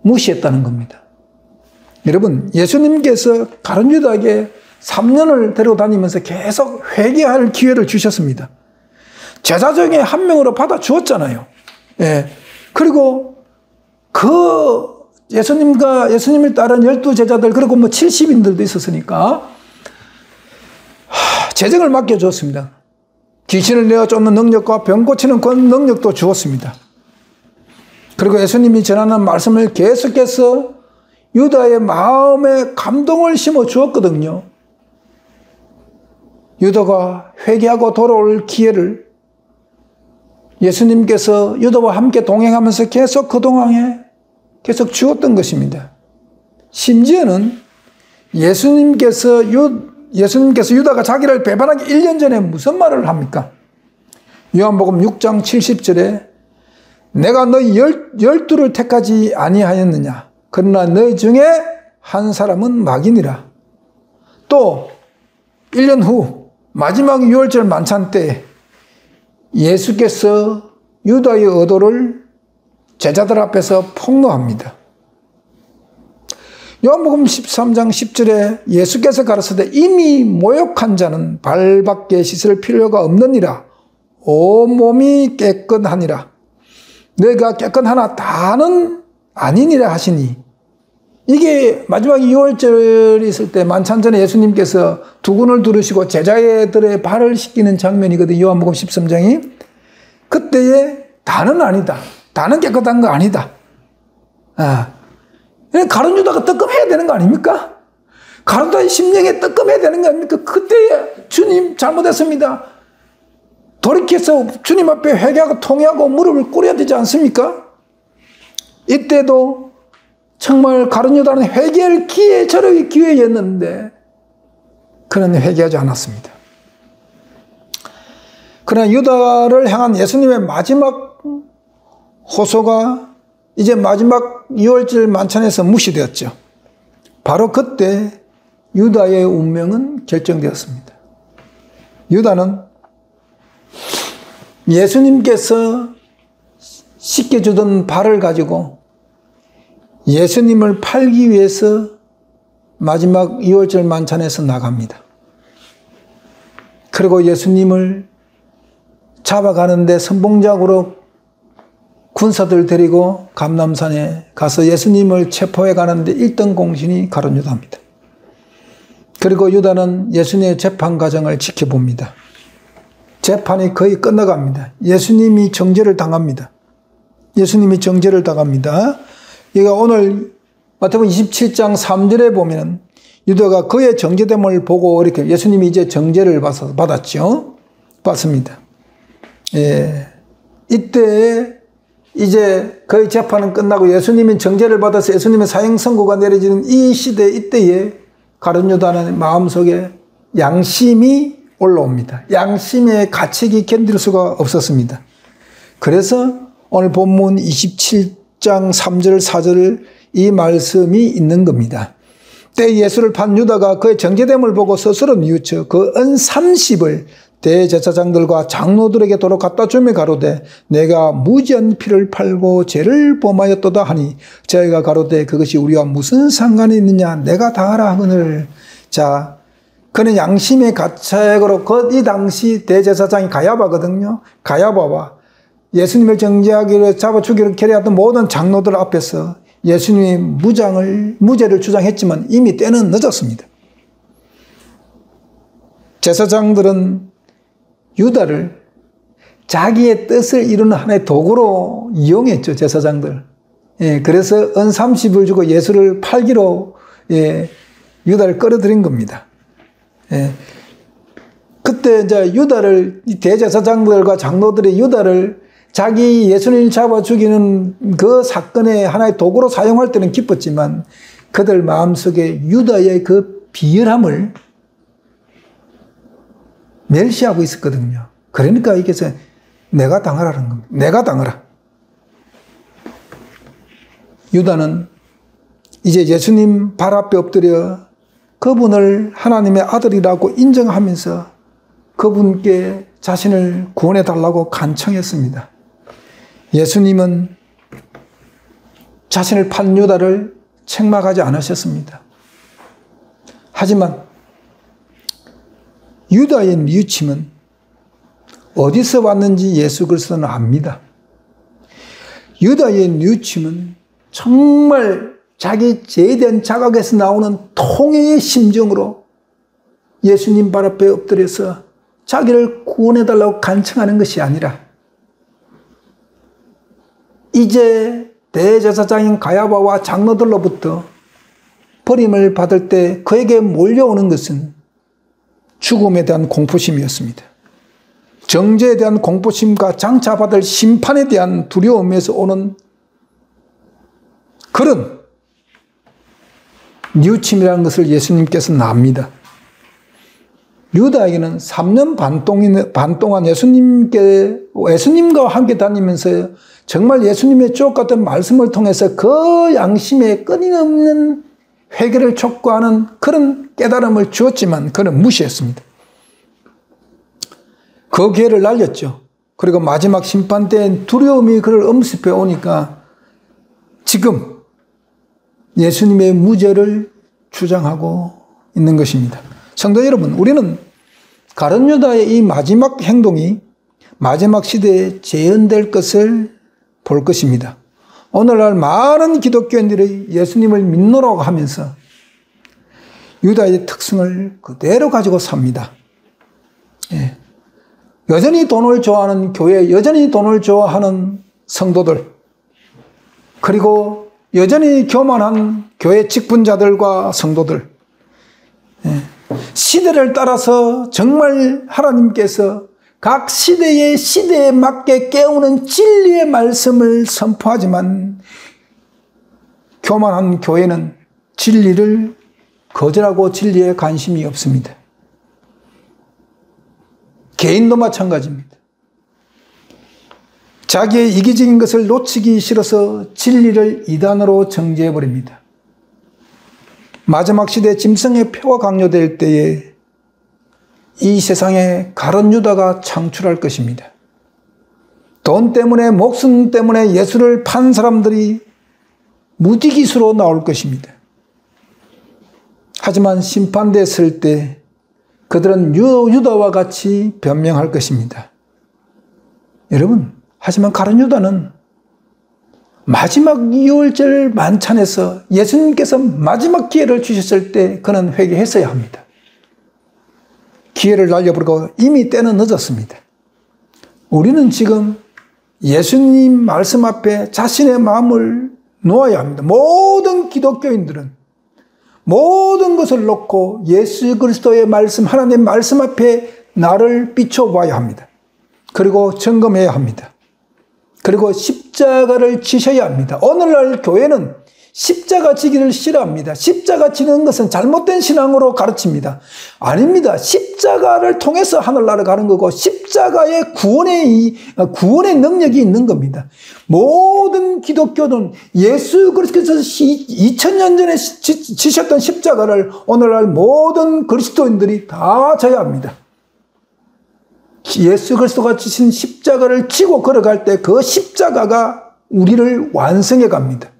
무시했다는 겁니다. 여러분, 예수님께서 가룟 유다에게 3년을 데려다니면서 계속 회개할 기회를 주셨습니다. 제자 중에 한 명으로 받아 주었잖아요. 예. 그리고 예수님을 따른 12제자들, 그리고 70인들도 있었으니까, 재정을 맡겨주었습니다. 귀신을 내어 쫓는 능력과 병 고치는 그 능력도 주었습니다. 그리고 예수님이 전하는 말씀을 계속해서 유다의 마음에 감동을 심어 주었거든요. 유다가 회개하고 돌아올 기회를 예수님께서 유다와 함께 동행하면서 계속 그동안에 계속 주었던 것입니다. 심지어는 예수님께서 유다가 자기를 배반하기 1년 전에 무슨 말을 합니까? 요한복음 6장 70절에 내가 너희 12를 택하지 아니하였느냐? 그러나 너희 중에 한 사람은 마귀니라. 또 1년 후 마지막 유월절 만찬 때 예수께서 유다의 의도를 제자들 앞에서 폭로합니다. 요한복음 13장 10절에 예수께서 가라사대 이미 모욕한 자는 발밖에 씻을 필요가 없느니라. 온몸이 깨끗하니라. 너희가 깨끗하나 다는 아니니라 하시니, 이게 마지막 2월절이 있을 때 만찬 전에 예수님께서 두근을 두르시고 제자들의 발을 씻기는 장면이거든요. 요한복음 13장이. 그때에 다는 아니다. 다는 깨끗한 거 아니다. 가룟 유다가 뜨끔해야 되는 거 아닙니까? 가룟 유다의 심령에 뜨끔해야 되는 거 아닙니까? 그때에 주님 잘못했습니다. 돌이켜서 주님 앞에 회개하고 통회하고 무릎을 꿇어야 되지 않습니까? 이때도 정말 가룟 유다는 회개할 기회, 절호의 기회였는데 그는 회개하지 않았습니다. 그러나 유다를 향한 예수님의 마지막 호소가 이제 마지막 6월절 만찬에서 무시되었죠. 바로 그때 유다의 운명은 결정되었습니다. 유다는 예수님께서 씻겨주던 발을 가지고 예수님을 팔기 위해서 마지막 6월절 만찬에서 나갑니다. 그리고 예수님을 잡아가는데 선봉작으로 군사들 데리고 감람산에 가서 예수님을 체포해 가는데 1등 공신이 가룟 유다입니다. 그리고 유다는 예수님의 재판 과정을 지켜봅니다. 재판이 거의 끝나갑니다. 예수님이 정죄를 당합니다. 예수님이 정죄를 당합니다. 이거 오늘 마태복음 27장 3절에 보면 유다가 그의 정죄됨을 보고 이렇게 예수님이 이제 정죄를 받았죠. 받습니다. 예. 이때 이제 그의 재판은 끝나고 예수님이 정죄를 받아서 예수님의 사형 선고가 내려지는 이 시대 이때에 가룟 유다는 마음속에 양심이 올라옵니다. 양심의 가책이 견딜 수가 없었습니다. 그래서 오늘 본문 27장 3절 4절 이 말씀이 있는 겁니다. 때 예수를 판 유다가 그의 정죄됨을 보고 스스로 뉘우쳐 그 은 30을 대제사장들과 장로들에게 도로 갖다 주며 가로되 내가 무지한 피를 팔고 죄를 범하였도다 하니 저희가 가로되 그것이 우리와 무슨 상관이 있느냐 내가 당하라 하거늘. 자, 그는 양심의 가책으로 이 당시 대제사장이 가야바거든요. 가야바와 예수님을 정죄하기로 잡아 죽이기로 결의했던 모든 장로들 앞에서 예수님이 무죄를 주장했지만 이미 때는 늦었습니다. 제사장들은 유다를 자기의 뜻을 이루는 하나의 도구로 이용했죠. 제사장들. 예, 그래서 은 30을 주고 예수를 팔기로 유다를 끌어들인 겁니다. 예. 그때 이제 유다를 대제사장들과 장로들이 유다를 자기 예수님을 잡아 죽이는 그 사건의 하나의 도구로 사용할 때는 기뻤지만 그들 마음속에 유다의 그 비열함을 멸시하고 있었거든요. 그러니까 이게 내가 당하라는 겁니다. 내가 당하라. 유다는 이제 예수님 발 앞에 엎드려 그분을 하나님의 아들이라고 인정하면서 그분께 자신을 구원해 달라고 간청했습니다. 예수님은 자신을 판 유다를 책망하지 않으셨습니다. 하지만 유다의 뉘우침은 어디서 왔는지 예수 그리스도는 압니다. 유다의 뉘우침은 정말 자기 죄에 대한 자각에서 나오는 통회의 심정으로 예수님 발 앞에 엎드려서 자기를 구원해달라고 간청하는 것이 아니라 이제 대제사장인 가야바와 장로들로부터 버림을 받을 때 그에게 몰려오는 것은 죽음에 대한 공포심이었습니다. 정죄에 대한 공포심과 장차 받을 심판에 대한 두려움에서 오는 그런 뉘우침이라는 것을 예수님께서는 압니다. 유다에게는 3년 반 동안 예수님과 함께 다니면서 정말 예수님의 주옥 같은 말씀을 통해서 그 양심에 끊임없는 회개를 촉구하는 그런 깨달음을 주었지만 그는 무시했습니다. 그 기회를 날렸죠. 그리고 마지막 심판 때엔 두려움이 그를 엄습해 오니까 지금 예수님의 무죄를 주장하고 있는 것입니다. 성도 여러분, 우리는 가룟 유다의 이 마지막 행동이 마지막 시대에 재현될 것을 볼 것입니다. 오늘날 많은 기독교인들이 예수님을 믿노라고 하면서 유다의 특성을 그대로 가지고 삽니다. 예. 여전히 돈을 좋아하는 교회, 여전히 돈을 좋아하는 성도들, 그리고 여전히 교만한 교회 직분자들과 성도들, 예. 시대를 따라서 정말 하나님께서 각 시대에 맞게 깨우는 진리의 말씀을 선포하지만 교만한 교회는 진리를 거절하고 진리에 관심이 없습니다. 개인도 마찬가지입니다. 자기의 이기적인 것을 놓치기 싫어서 진리를 이단으로 정죄해버립니다. 마지막 시대 짐승의 표가 강요될 때에 이 세상에 가룟 유다가 창출할 것입니다. 돈 때문에 목숨 때문에 예수를 판 사람들이 무지기수로 나올 것입니다. 하지만 심판됐을 때 그들은 유다와 같이 변명할 것입니다. 여러분, 하지만 가룟 유다는 마지막 6월절 만찬에서 예수님께서 마지막 기회를 주셨을 때 그는 회개했어야 합니다. 기회를 날려버리고 이미 때는 늦었습니다. 우리는 지금 예수님 말씀 앞에 자신의 마음을 놓아야 합니다. 모든 기독교인들은 모든 것을 놓고 예수 그리스도의 말씀, 하나님의 말씀 앞에 나를 비춰봐야 합니다. 그리고 점검해야 합니다. 그리고 십자가를 지셔야 합니다. 오늘날 교회는 십자가 지기를 싫어합니다. 십자가 지는 것은 잘못된 신앙으로 가르칩니다. 아닙니다. 십자가를 통해서 하늘나라를 가는 거고 십자가의 구원의 능력이 있는 겁니다. 모든 기독교는 예수 그리스도께서 2000년 전에 지셨던 십자가를 오늘날 모든 그리스도인들이 다 져야 합니다. 예수 그리스도가 지신 십자가를 지고 걸어갈 때 그 십자가가 우리를 완성해 갑니다.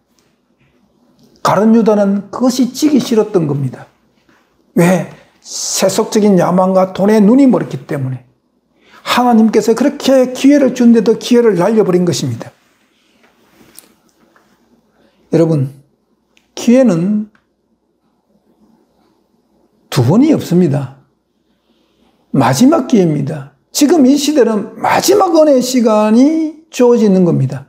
가룟 유다는 그것이 지기 싫었던 겁니다. 왜? 세속적인 야망과 돈에 눈이 멀었기 때문에. 하나님께서 그렇게 기회를 준데도 기회를 날려버린 것입니다. 여러분, 기회는 두 번이 없습니다. 마지막 기회입니다. 지금 이 시대는 마지막 은혜의 시간이 주어지는 겁니다.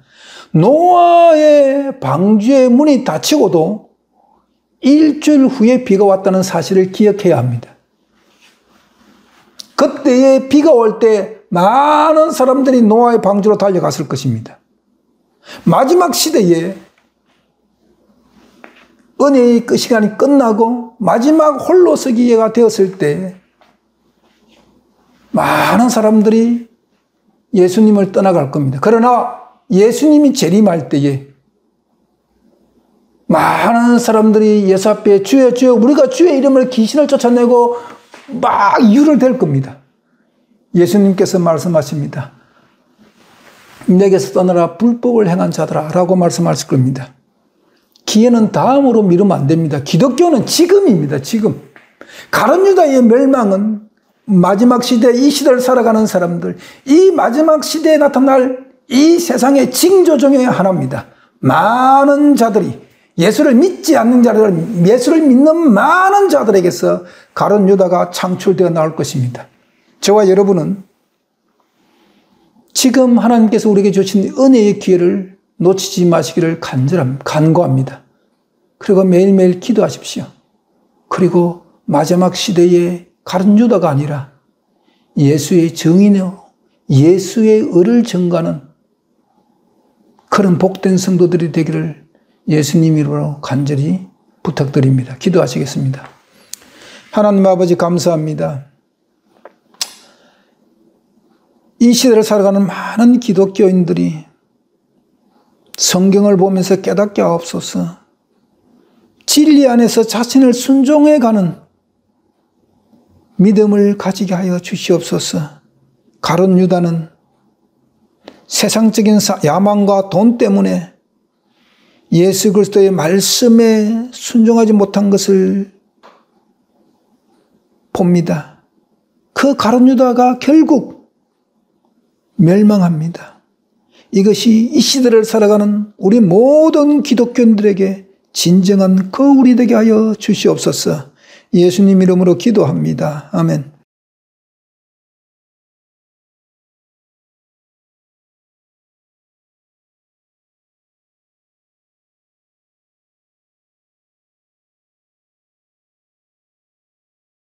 노아의 방주의 문이 닫히고도 일주일 후에 비가 왔다는 사실을 기억해야 합니다. 그때에 비가 올 때 많은 사람들이 노아의 방주로 달려갔을 것입니다. 마지막 시대에 은혜의 그 시간이 끝나고 마지막 홀로서기가 되었을 때 많은 사람들이 예수님을 떠나갈 겁니다. 그러나 예수님이 재림할 때에 많은 사람들이 예수 앞에 주여 주여 우리가 주의 이름을 귀신을 쫓아내고 막 이유를 댈 겁니다. 예수님께서 말씀하십니다. 내게서 떠나라 불법을 행한 자들아 라고 말씀하실 겁니다. 기회는 다음으로 미루면 안 됩니다. 기독교는 지금입니다. 지금. 가룟 유다의 멸망은 마지막 시대, 이 시대를 살아가는 사람들, 이 마지막 시대에 나타날 이 세상의 징조 중에 하나입니다. 많은 자들이 예수를 믿지 않는 자들, 예수를 믿는 많은 자들에게서 가룟 유다가 창출되어 나올 것입니다. 저와 여러분은 지금 하나님께서 우리에게 주신 은혜의 기회를 놓치지 마시기를 간구합니다. 그리고 매일매일 기도하십시오. 그리고 마지막 시대에 가룟 유다가 아니라 예수의 정의요, 예수의 의를 전가하는 그런 복된 성도들이 되기를 예수님 이름으로 간절히 부탁드립니다. 기도하시겠습니다. 하나님 아버지 감사합니다. 이 시대를 살아가는 많은 기독교인들이 성경을 보면서 깨닫게 하옵소서. 진리 안에서 자신을 순종해가는 믿음을 가지게 하여 주시옵소서. 가룟 유다는 세상적인 야망과 돈 때문에 예수 그리스도의 말씀에 순종하지 못한 것을 봅니다. 그 가룟 유다가 결국 멸망합니다. 이것이 이 시대를 살아가는 우리 모든 기독교인들에게 진정한 거울이 되게 하여 주시옵소서. 예수님 이름으로 기도합니다. 아멘.